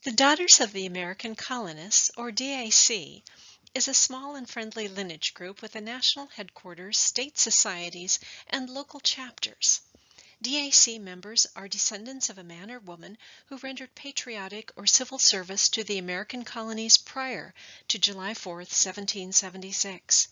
The Daughters of the American Colonists, or DAC, is a small and friendly lineage group with a national headquarters, state societies, and local chapters. DAC members are descendants of a man or woman who rendered patriotic or civil service to the American colonies prior to July 4, 1776.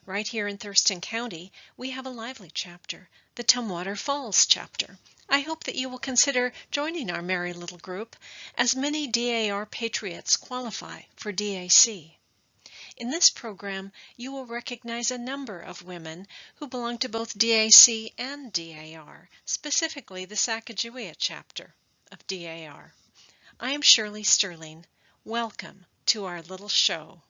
Right here in Thurston County, we have a lively chapter, the Tumwater Falls chapter. I hope that you will consider joining our merry little group, as many DAR patriots qualify for DAC. In this program, you will recognize a number of women who belong to both DAC and DAR, specifically the Sacagawea chapter of DAR. I am Shirley Sterling. Welcome to our little show.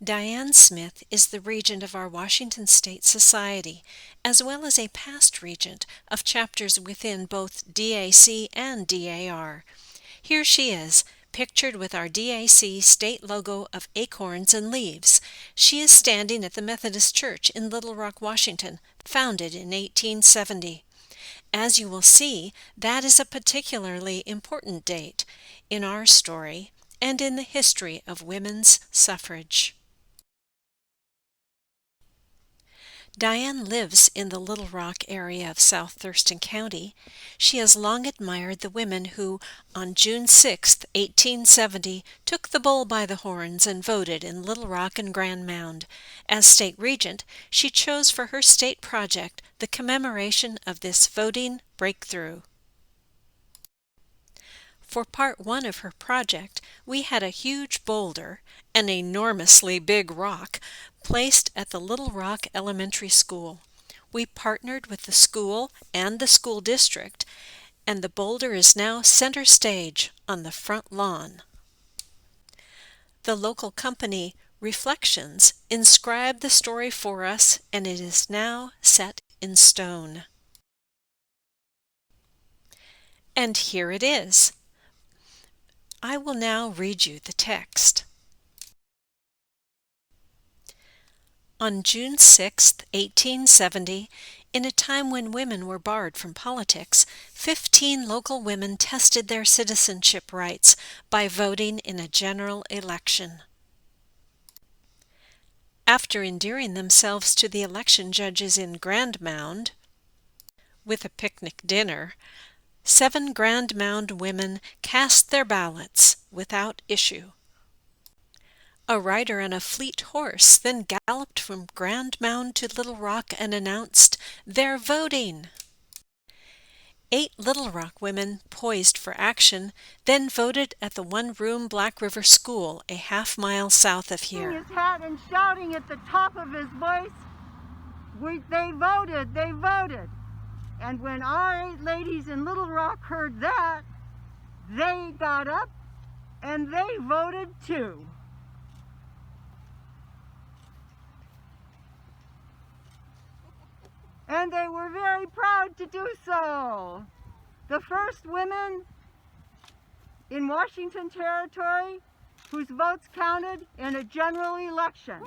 Diane Smith is the regent of our Washington State Society, as well as a past regent of chapters within both DAC and DAR. Here she is, pictured with our DAC state logo of acorns and leaves. She is standing at the Methodist Church in Little Rock, Washington, founded in 1870. As you will see, that is a particularly important date in our story and in the history of women's suffrage. Diane lives in the Little Rock area of South Thurston County. She has long admired the women who, on June 6, 1870, took the bull by the horns and voted in Little Rock and Grand Mound. As state regent, she chose for her state project the commemoration of this voting breakthrough. For part one of her project, we had a huge boulder, an enormously big rock, placed at the Little Rock Elementary School. We partnered with the school and the school district, and the boulder is now center stage on the front lawn. The local company, Reflections, inscribed the story for us, and it is now set in stone. And here it is. I will now read you the text. On June 6, 1870, in a time when women were barred from politics, 15 local women tested their citizenship rights by voting in a general election. After endearing themselves to the election judges in Grand Mound, with a picnic dinner, 7 Grand Mound women cast their ballots without issue. A rider on a fleet horse then galloped from Grand Mound to Little Rock and announced, "They're voting!" 8 Little Rock women, poised for action, then voted at the one-room Black River School a half-mile south of here. His hat and shouting at the top of his voice, they voted, they voted. And when our 8 ladies in Little Rock heard that, they got up and they voted too. And they were very proud to do so. The first women in Washington Territory whose votes counted in a general election.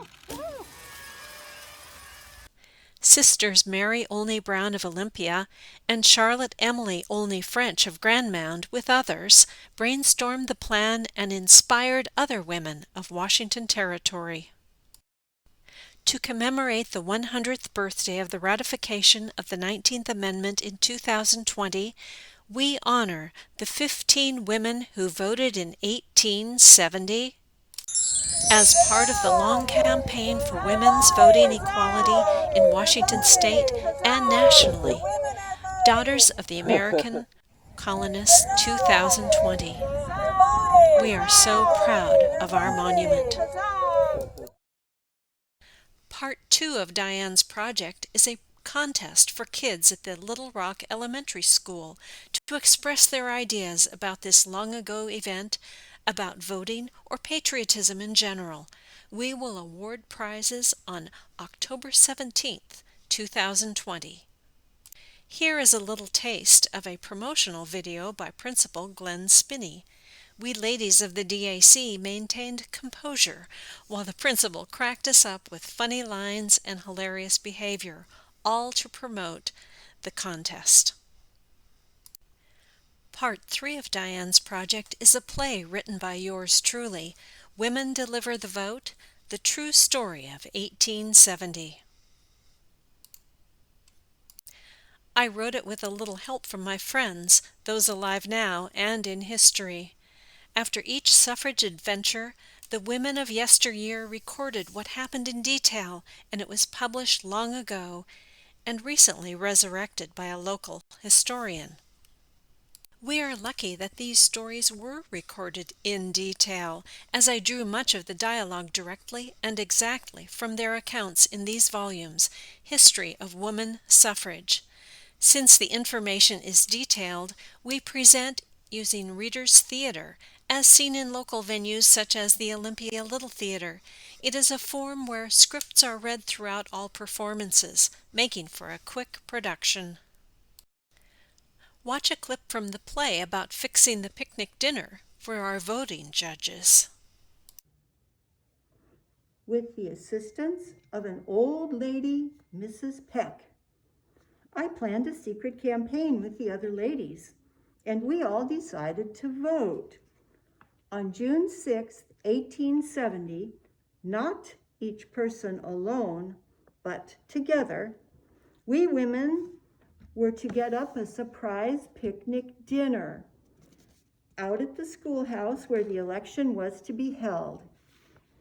Sisters Mary Olney Brown of Olympia and Charlotte Emily Olney French of Grand Mound, with others, brainstormed the plan and inspired other women of Washington Territory. To commemorate the 100th birthday of the ratification of the 19th Amendment in 2020, we honor the 15 women who voted in 1870. As part of the long campaign for women's voting equality in Washington State and nationally, Daughters of the American Colonists 2020. We are so proud of our monument. Part 2 of Diane's project is a contest for kids at the Little Rock Elementary School to express their ideas about this long-ago event, about voting or patriotism in general. We will award prizes on October 17th, 2020. Here is a little taste of a promotional video by Principal Glenn Spinney. We ladies of the DAC maintained composure while the principal cracked us up with funny lines and hilarious behavior, all to promote the contest. Part 3 of Diane's project is a play written by yours truly, Women Deliver the Vote, The True Story of 1870. I wrote it with a little help from my friends, those alive now and in history. After each suffrage adventure, the women of yesteryear recorded what happened in detail, and it was published long ago and recently resurrected by a local historian. We are lucky that these stories were recorded in detail, as I drew much of the dialogue directly and exactly from their accounts in these volumes, History of Woman Suffrage. Since the information is detailed, we present using readers' theater, as seen in local venues such as the Olympia Little Theater. It is a form where scripts are read throughout all performances, making for a quick production. Watch a clip from the play about fixing the picnic dinner for our voting judges. With the assistance of an old lady, Mrs. Peck, I planned a secret campaign with the other ladies, and we all decided to vote. On June 6, 1870, not each person alone, but together, we women were to get up a surprise picnic dinner out at the schoolhouse where the election was to be held.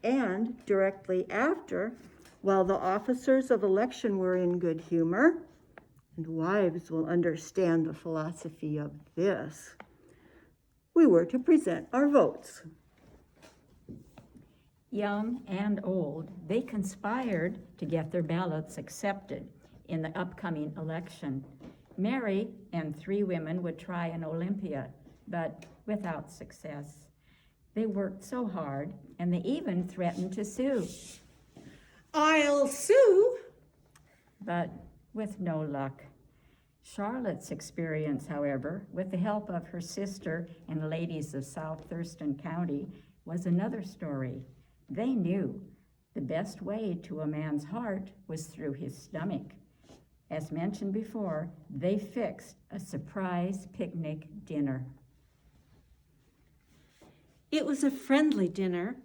And directly after, while the officers of election were in good humor, and wives will understand the philosophy of this, we were to present our votes. Young and old, they conspired to get their ballots accepted in the upcoming election. Mary and 3 women would try in Olympia, but without success. They worked so hard, and they even threatened to sue. I'll sue! But with no luck. Charlotte's experience, however, with the help of her sister and ladies of South Thurston County, was another story. They knew the best way to a man's heart was through his stomach. As mentioned before, they fixed a surprise picnic dinner. It was a friendly dinner.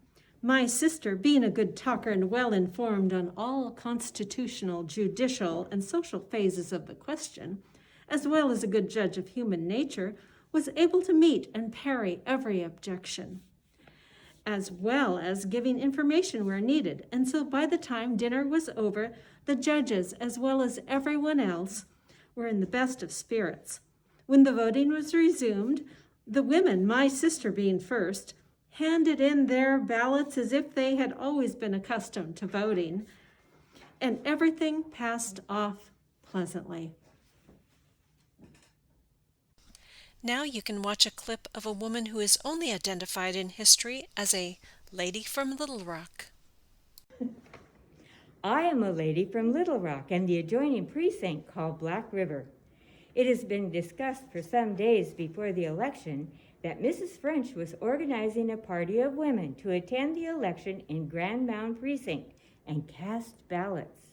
My sister, being a good talker and well informed on all constitutional, judicial, and social phases of the question, as well as a good judge of human nature, was able to meet and parry every objection, as well as giving information where needed. And so by the time dinner was over, the judges, as well as everyone else, were in the best of spirits. When the voting was resumed, the women, my sister being first, handed in their ballots as if they had always been accustomed to voting, and everything passed off pleasantly. Now you can watch a clip of a woman who is only identified in history as a lady from Little Rock. I am a lady from Little Rock and the adjoining precinct called Black River. It has been discussed for some days before the election that Mrs. French was organizing a party of women to attend the election in Grand Mound Precinct and cast ballots.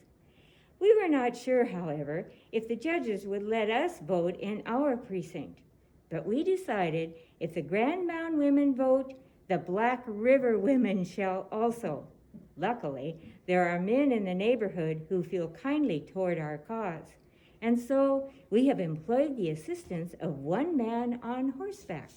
We were not sure, however, if the judges would let us vote in our precinct, but we decided if the Grand Mound women vote, the Black River women shall also. Luckily, there are men in the neighborhood who feel kindly toward our cause, and so we have employed the assistance of one man on horseback.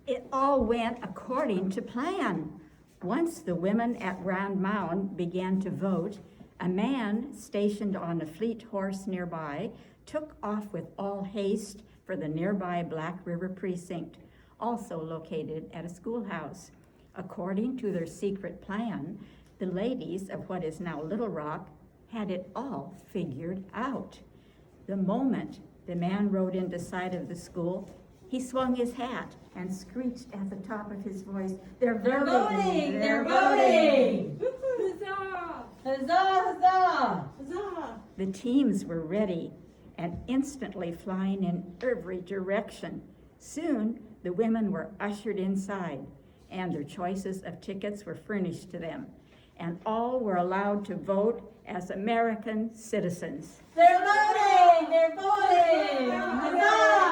It all went according to plan. Once the women at Grand Mound began to vote, a man stationed on a fleet horse nearby took off with all haste for the nearby Black River precinct, also located at a schoolhouse. According to their secret plan, the ladies of what is now Little Rock had it all figured out. The moment the man rode into sight of the school, he swung his hat and screeched at the top of his voice, "They're voting! They're voting! Huzzah! Huzzah! Huzzah! Huzzah! The teams were ready and instantly flying in every direction. Soon, the women were ushered inside, and their choices of tickets were furnished to them. and all were allowed to vote as American citizens. They're voting! They're voting! Huzzah!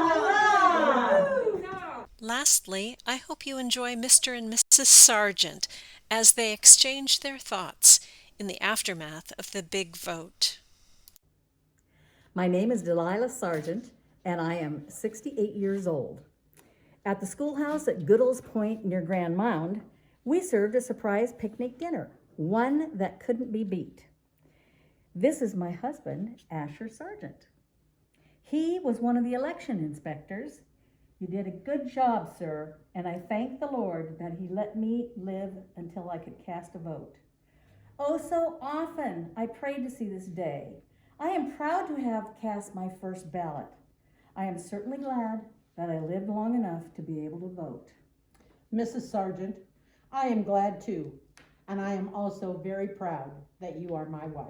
Huzzah! Lastly, I hope you enjoy Mr. and Mrs. Sargent as they exchange their thoughts in the aftermath of the big vote. My name is Delilah Sargent, and I am 68 years old. At the schoolhouse at Goodall's Point near Grand Mound, we served a surprise picnic dinner, one that couldn't be beat. This is my husband, Asher Sargent. He was one of the election inspectors. You did a good job, sir, and I thank the Lord that he let me live until I could cast a vote. Oh, so often I prayed to see this day. I am proud to have cast my first ballot. I am certainly glad that I lived long enough to be able to vote. Mrs. Sargent, I am glad too, and I am also very proud that you are my wife.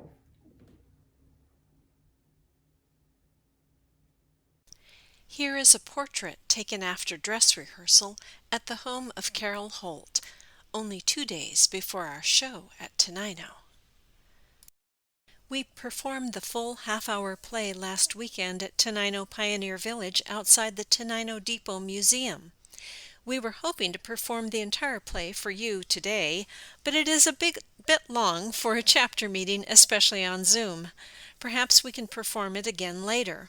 Here is a portrait taken after dress rehearsal at the home of Carol Holt, only 2 days before our show at Tenino. We performed the full half-hour play last weekend at Tenino Pioneer Village outside the Tenino Depot Museum. We were hoping to perform the entire play for you today, but it is a bit long for a chapter meeting, especially on Zoom. Perhaps we can perform it again later.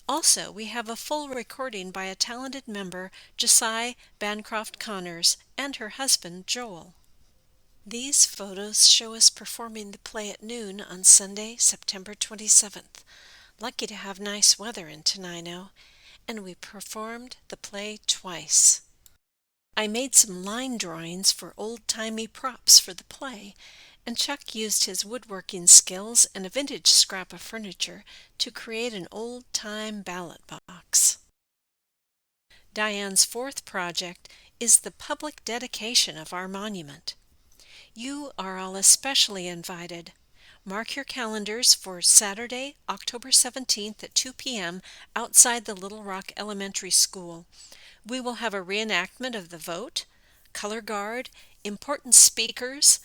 Also, we have a full recording by a talented member, Josiah Bancroft Connors, and her husband, Joel. These photos show us performing the play at noon on Sunday, September 27th. Lucky to have nice weather in Tenino, and we performed the play twice. I made some line drawings for old-timey props for the play, and Chuck used his woodworking skills and a vintage scrap of furniture to create an old-time ballot box. Diane's fourth project is the public dedication of our monument. You are all especially invited. Mark your calendars for Saturday, October 17th at 2 p.m. outside the Little Rock Elementary School. We will have a reenactment of the vote, color guard, important speakers,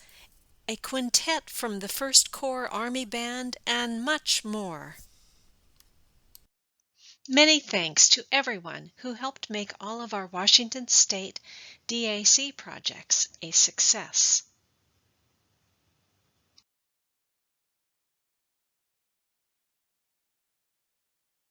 a quintet from the 1st Corps Army Band, and much more. Many thanks to everyone who helped make all of our Washington State DAC projects a success.